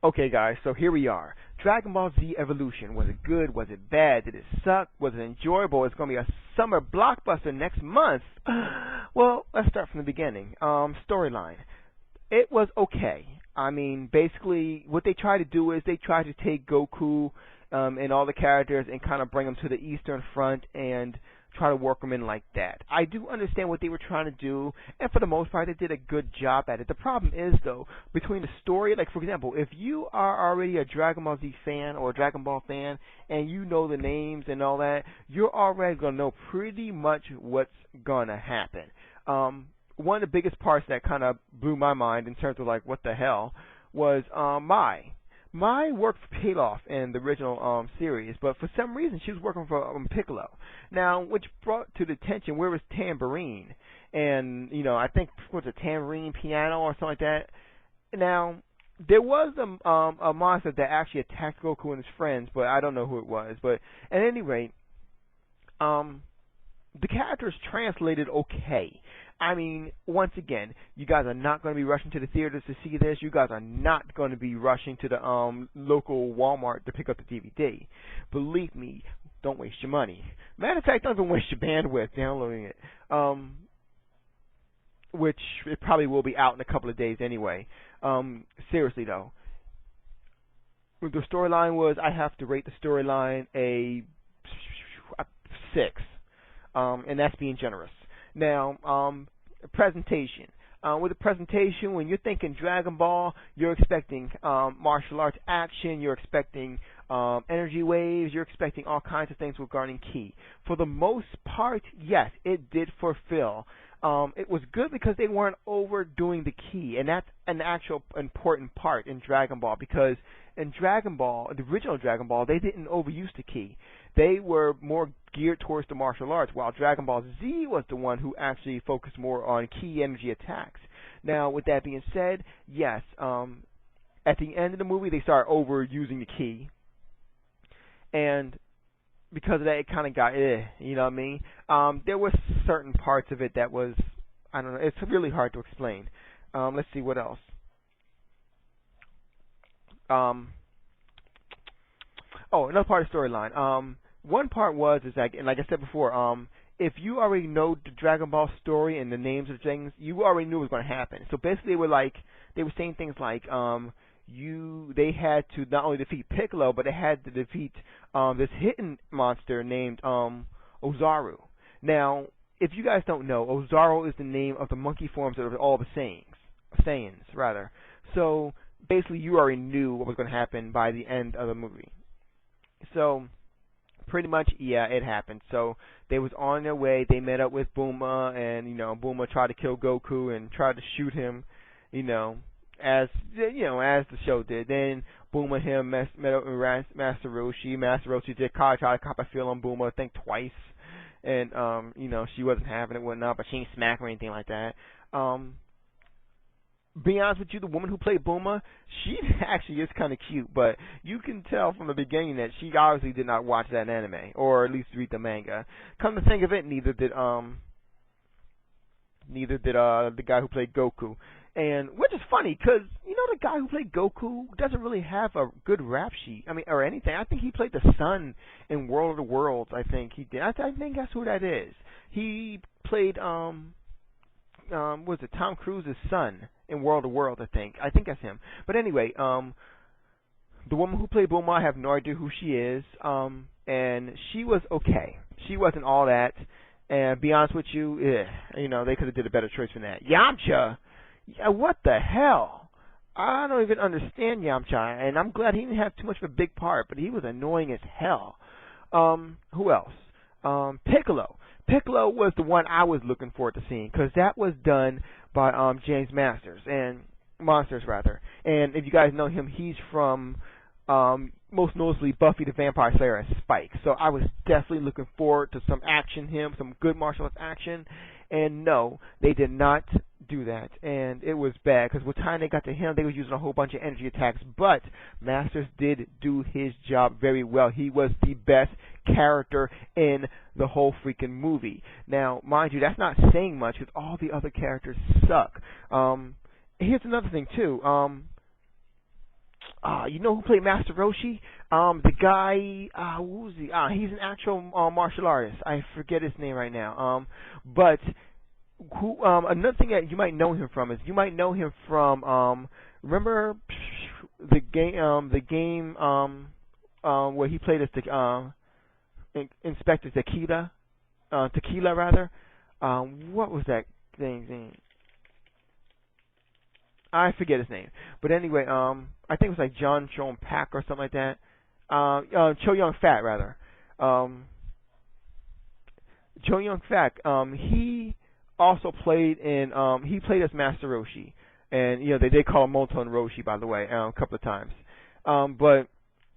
Okay, guys, so here we are. Dragon Ball Z Evolution. Was it good? Was it bad? Did it suck? Was it enjoyable? It's going to be a summer blockbuster next month. Well, let's start from the beginning. Storyline. It was okay. I mean, basically, what they try to do is they try to take Goku and all the characters and kind of bring them to the Eastern Front and try to work them in like that. I do understand what they were trying to do, and for the most part, they did a good job at it. The problem is, though, between the story, like, for example, if you are already a Dragon Ball Z fan or a Dragon Ball fan, and you know the names and all that, you're already going to know pretty much what's going to happen. One of the biggest parts that kind of blew my mind in terms of, like, what the hell, was Mai. Mai worked for Pilaf in the original series, but for some reason she was working for Piccolo. Now, which brought to the attention, where was Tambourine? And, you know, I think it was a tambourine piano or something like that. Now, there was a monster that actually attacked Goku and his friends, but I don't know who it was. But at any rate, the characters translated okay. I mean, once again, you guys are not going to be rushing to the theaters to see this. You guys are not going to be rushing to the local Walmart to pick up the DVD. Believe me, don't waste your money. Matter of fact, don't even waste your bandwidth downloading it. Which it probably will be out in a couple of days anyway. Seriously though, the storyline was, I have to rate the storyline a 6, and that's being generous. Now, presentation. With the presentation, when you're thinking Dragon Ball, you're expecting martial arts action, you're expecting energy waves, you're expecting all kinds of things regarding Ki. For the most part, yes, it did fulfill. It was good because they weren't overdoing the Ki, and that's an actual important part in Dragon Ball, because in Dragon Ball, the original Dragon Ball, they didn't overuse the Ki. They were more geared towards the martial arts, while Dragon Ball Z was the one who actually focused more on Ki energy attacks. Now, with that being said, yes, at the end of the movie, they start overusing the Ki, and because of that, it kind of got, you know what I mean? There were certain parts of it that was, I don't know, it's really hard to explain. Let's see what else. Another part of the storyline. One part was, like I said before, if you already know the Dragon Ball story and the names of things, you already knew it was going to happen. So basically, they were saying things like, they had to not only defeat Piccolo, but they had to defeat this hidden monster named Ozaru. Now, if you guys don't know, Ozaru is the name of the monkey forms of all the Saiyans, rather. So basically, you already knew what was going to happen by the end of the movie. So pretty much, yeah, it happened. So they was on their way. They met up with Bulma, and Bulma tried to kill Goku and tried to shoot him, as the show did. Then Bulma and him met up with Master Roshi. Master Roshi did try to cop a feel on Bulma, I think twice, and she wasn't having it, whatnot, but she didn't smack her or anything like that. Be honest with you, the woman who played Bulma, she actually is kind of cute, but you can tell from the beginning that she obviously did not watch that anime, or at least read the manga. Come to think of it, neither did the guy who played Goku. And which is funny, because the guy who played Goku doesn't really have a good rap sheet. I mean, or anything. I think he played the Sun in World of the Worlds. I think he did. I think that's who that is. He played was it Tom Cruise's son in World of Worlds? I think that's him. But anyway, the woman who played Bulma, I have no idea who she is. And she was okay. She wasn't all that. And be honest with you, they could have did a better choice than that. Yamcha. Yeah, what the hell? I don't even understand Yamcha, and I'm glad he didn't have too much of a big part, but he was annoying as hell. Who else? Piccolo. Piccolo was the one I was looking forward to seeing, because that was done by James Monsters. And if you guys know him, he's from most notably Buffy the Vampire Slayer and Spike. So I was definitely looking forward to some some good martial arts action. And no, they did not do that, and it was bad, because by the time they got to him, they were using a whole bunch of energy attacks, but Masters did do his job very well. He was the best character in the whole freaking movie. Now, mind you, that's not saying much, because all the other characters suck. Here's another thing, too. You know who played Master Roshi? The guy, who's he? He's an actual martial artist. I forget his name right now. But who? Another thing that you might know him from is you might know him from remember the game? Where he played as the Inspector Tequila rather. What was that thing's name? I forget his name, but anyway, I think it was like John Chong Pak or something like that. Cho Yun Fat rather. Cho Yun Fat. He also played in. He played as Master Roshi, and they did call him Molten Roshi, by the way, a couple of times. But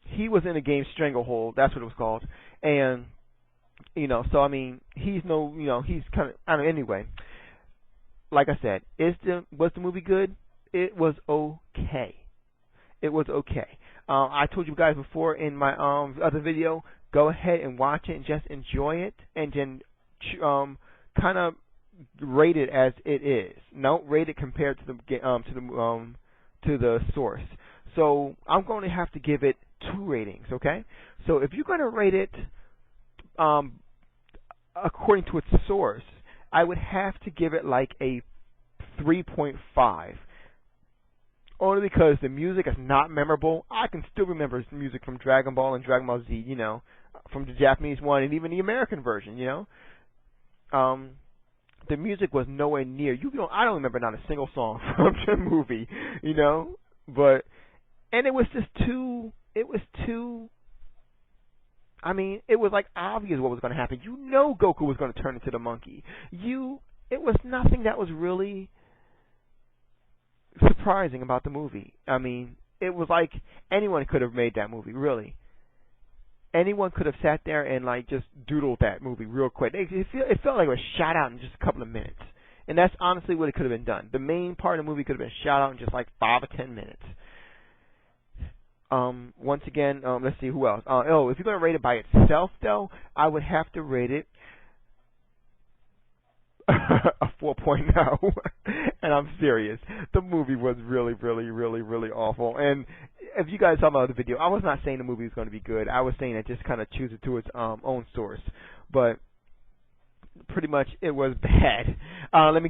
he was in the game Stranglehold. That's what it was called, and so I mean, he's he's kind of. I don't know. Anyway, like I said, was the movie good? It was okay. It was okay. I told you guys before in my other video, go ahead and watch it and just enjoy it, and then kind of rate it as it is. Don't rate it compared to the source. So I'm going to have to give it 2 ratings. Okay. So if you're going to rate it according to its source, I would have to give it like a 3.5. Only because the music is not memorable. I can still remember music from Dragon Ball and Dragon Ball Z, from the Japanese one and even the American version, The music was nowhere near. I don't remember not a single song from the movie, But, and it was too, I mean, it was like obvious what was going to happen. Goku was going to turn into the monkey. It was nothing that was really surprising about the movie. I mean, it was like anyone could have made that movie, really. Anyone could have sat there and like just doodled that movie real quick. It felt like it was shot out in just a couple of minutes. And that's honestly what it could have been done. The main part of the movie could have been shot out in just like 5 or 10 minutes. Once again, let's see who else. If you're going to rate it by itself, though, I would have to rate it a 4.0, and I'm serious. The movie was really, really, really, really awful. And if you guys saw my other video, I was not saying the movie was going to be good. I was saying that just kind of choose it to its own source. But pretty much it was bad.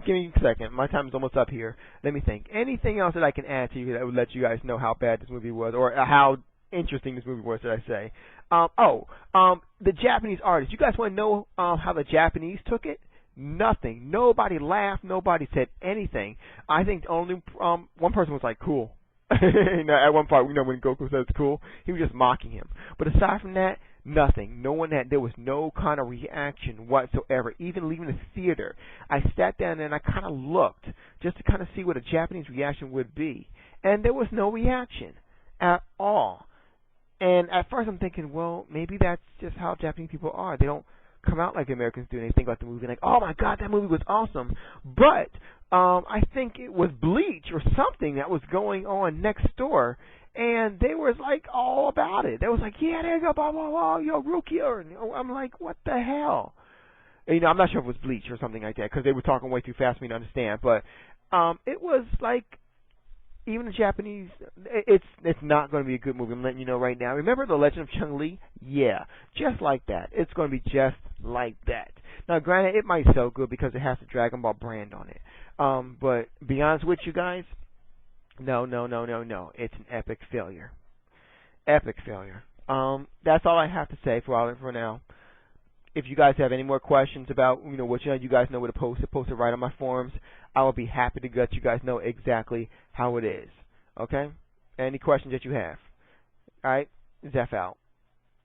Give me a second. My time is almost up here. Let me think. Anything else that I can add to you that would let you guys know how bad this movie was, or how interesting this movie was, should I say? The Japanese artists. You guys want to know how the Japanese took it? Nothing. Nobody laughed. Nobody said anything. I think only one person was like, cool. At one part, when Goku says cool, he was just mocking him. But aside from that, nothing. There was no kind of reaction whatsoever. Even leaving the theater, I sat down and I kind of looked just to kind of see what a Japanese reaction would be. And there was no reaction at all. And at first I'm thinking, well, maybe that's just how Japanese people are. They don't come out like Americans do, and they think about the movie like, oh my God, that movie was awesome. But I think it was Bleach or something that was going on next door, and they was like all about it. They was like, yeah, there you go, blah blah blah, yo, Rukia. I'm like, what the hell? And, I'm not sure if it was Bleach or something like that because they were talking way too fast for me to understand. But it was like, even the Japanese, it's not going to be a good movie. I'm letting you know right now. Remember The Legend of Chun-Li? Yeah, just like that. It's going to be just like that. Now, granted, it might sell good because it has the Dragon Ball brand on it. But be honest with you guys, no. It's an epic failure. Epic failure. That's all I have to say for now. If you guys have any more questions about, what you guys know where to post it right on my forums. I will be happy to let you guys know exactly how it is. Okay? Any questions that you have. All right? Zeph out.